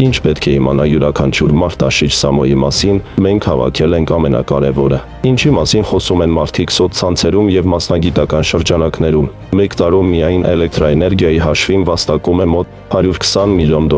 Ինչ պետք է իմանա յուրաքանչյուր մարդ Տաշիչ Սամոյի մասին, մենք հավաքել ենք ամենակարևորը։ Ինչի մասին խոսում են մարդիկ սոցցանցերում եւ մասնագիտական շրջանակներում։ Մեկ տարում միայն էլեկտրաէներգիայի հաշվին վաստակում է մոտ $120 միլիոն։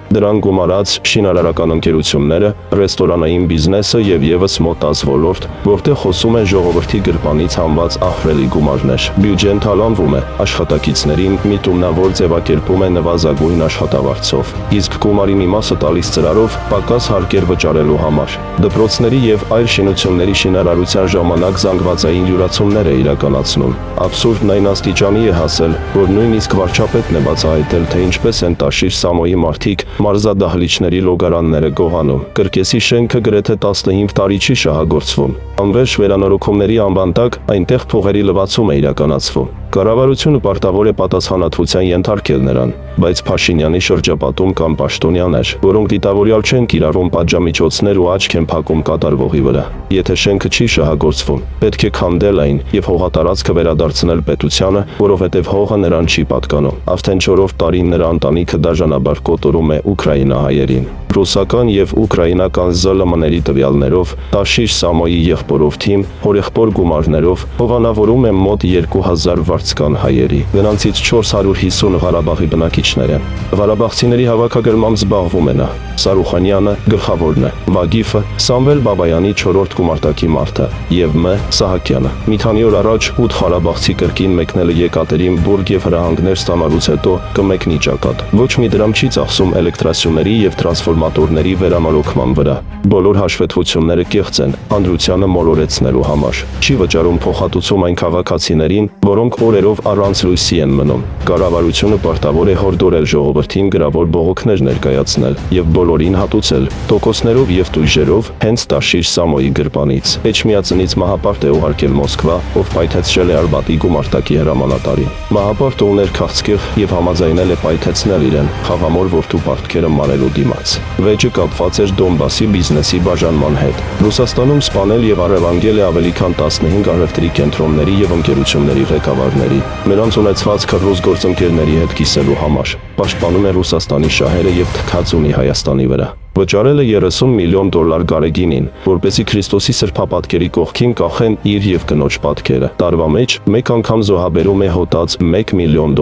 Դրան գումարած շինարարական ընկերությունները, ռեստորանային բիզնեսը եւ եւս մոտ 10 ոլորտ, որտեղ խոսում են ժողովրդի գրպանից հանված ահռելի գումարներ։ Բյուջեն թալանվում է, աշխատակիցներին միտումնավոր ձևակերպում է նվազագույն աշխատավարձով, իսկ գումարի մի մասը տալիս ծրարով պակաս հարկեր վճարելու համար։ Դպրոցների եւ այլ շինությունների շինարարության ժամանակ զանգվածային յուրացումներ է իրականացնում։ Աբսուրդն այն աստիճանի է հասել, որ նույնիսկ վարչապետն է բացահայտել, թե ինչպես են Տաշիչ Սամոյի մարդիկ մարզադահլիճների լոգարանները գողանում։ Կրկեսի շենքը գրեթե 15 տարի չի շահագործվում։ Անվերջ վերանորոգումների անվան տակ այնտեղ փողերի լվացում է իրականացվում։ Կառավարությունը պարտավոր է պատասխանատվության ենթարկել նրան, բայց Փաշինյանի շրջապատում կան պաշտոնյաներ, որոնք դիտավորյալ չեն կիրառում պատժամիջոցներ ու աչք են փակում կատարվողի վրա։ Եթե շենքը չի շահագործվում, պետք է քանդել այն եւ հողատարածքը վերադարձնել պետությանը, որովհետեւ հողը նրան չի պատկանում։ Արդեն 4-րդ տարին նրա ընտանիքը դաժանաբար կոտորում է ուկրաինահայերին։ Ռուսական եւ ուկրաինական ԶԼՄ-ների տվյալներով Տաշիչ Սամոյի եղբորով թիմ հորեղբոր գումարներով հովանավորում է մոտ 2000 վարձկան հայերի։ Նրանցից 450 Ղարաբաղի բնակիչներ են։ Ղարաբաղցիների հավաքագրմամբ զբաղվում է նա։ Սարուխանյանը գլխավորն է, Վագիֆը Սամվել Բաբայանի 4-րդ գումարտակի մարդը եւ Մ. Սահակյանը։ Մի քանի օր առաջ 8 ղարաբաղցի կրկին մեկնել է Եկատերինբուրգ եւ հրահանգներ ստանալուց հետո կմեկնի ճակատ։ Ոչ մի դրամ չի ծախսում էլեկտրասյուների եւ տրանսֆորմատորների վերանորոգման վրա։ Բոլոր հաշվետվությունները կեղծ են, հանրությանը մոլորեցնելու համար։ Չի վճարում փոխհատուցում այն քաղաքացիներին, որոնք օրերով առանց լույսի են մնում։ Կառավարությունը պարտավոր է հորդորել ժողովրդին գրավոր բողոքներ ներկայացնել եւ բոլորին հատուցել տոկոսներով եւ տույժերով հենց Տաշիչ Սամոյի գրպանից։ Էջմիածնից Մահապարտ է ուղարկել Մոսկվա, ով պայթեցրել է Արբատի գումարտակի հրամանատարին։ Մահապարտը ուներ քաղցկեղ եւ համաձայնել է պայթեցնել իրեն խաղամոր որդու պարտքերը մարելու դիմաց։ Վեճը կապված էր Դոնբասի բիզնեսի բաժանման հետ։ Ռուսաստանում սպանել եւ առևանգել է ավելի քան 15 առևտրի կենտրոնների եւ ընկերությունների ղեկավարների։ Նրանց ունեցվածքը ռուս գործընկերների հետ կիսելու համար։ Պաշտպանում է Ռուսաստանի շահերը եւ թքած ունի Հայաստանի վրա։ Վճարել է $30 միլիոն Գարեգինին, որպեսզի Քրիստոսի սրբապատկերի կողքին կախեն իր եւ կնոջ պատկերը։ Տարվա մեջ մեկ անգամ զոհաբերում է հոտած $1 միլիոն։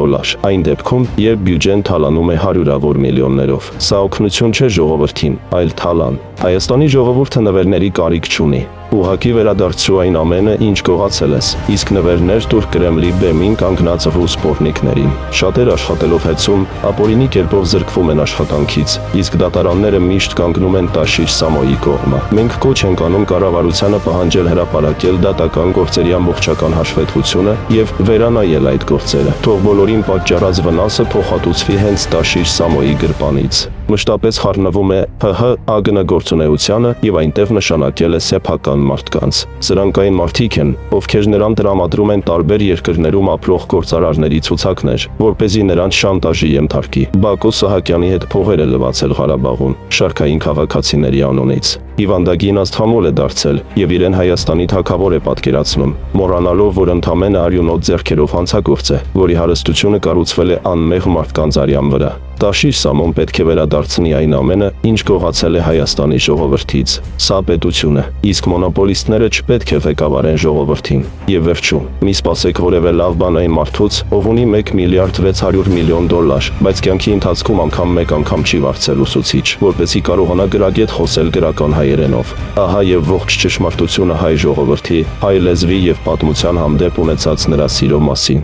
Այն դեպքում, երբ բյուջեն թալանում է հարյուրավոր միլիոններով։ Սա օգնություն չէ ժողովրդին, այլ թալան։ Հայաստանի ժողովուրդը նվերների կարիք չունի։ Ուղղակի վերադարձու այն ամենը, ինչ գողացել ես, իսկ նվերներ տուր Կրեմլի բեմին կանգնած ռուս պոռնիկներին։ Շատեր աշխատելով հեծում, ապօրինի կերպով զրկվում են աշխատանքից, իսկ դատարանները միշտ կանգնում են Տաշիչ Սամոյի կողմը։ Մենք կոչ ենք անում կառավարությանը պահանջել հրապարակել դատական գործերի ամբողջական հաշվետվությունը եւ վերանայել այդ գործերը։ Թող բոլորին պատճառած վնասը փոխհատուցվի հենց Տաշիչ Սամոյի գրպանից։ Մշտապես խառնվում է ՀՀ ագնագործունեությանը եւ այնտեղ նշանակել է սեփական մարդկանց։ Սրանք այն մարդիկ են, ովքեր նրան տրամադրում են տարբեր երկրներում ապրող գործարարների ցուցակներ, որպեսզի նրանց շանտաժի ենթարկի։ Բակո Սահակյանի հետ փողեր է լվացել Ղարաբաղում, շարքային քաղաքացիների անունից։ Հիվանդագին աստղամոլ է դարձել եւ իրեն Հայաստանի թագավոր է պատկերացնում, մոռանալով, որ ընդամենը արյունոտ ձեռքերով հանցագործ է, որի հարստությունը կառուցվել է անմեղ մարդկանց արյան վրա։ Տաշիչ Սամոն պետք է վերադարձնի այն ամենը, ինչ գողացել է Հայաստանի ժողովրդից։ Սա պետություն է, իսկ մոնոպոլիստները չպետք է ղեկավարեն ժողովրդին։ Եվ վերջում, մի սպասեք որևէ լավ բան այն մարդուց, ով ունի $1 միլիարդ 600 միլիոն, բայց կյանքի ընթացքում մեկ անգամ չի վարձել ուսուցիչ, որպեսզի կարողանա գրագետ խոսել գրական հայերենով։ Ահա եւ ողջ ճշմարտությունը հայ ժողովրդի, հայ լեզվի եւ պատմության հանդեպ ունեցած նրա սիրո մասին։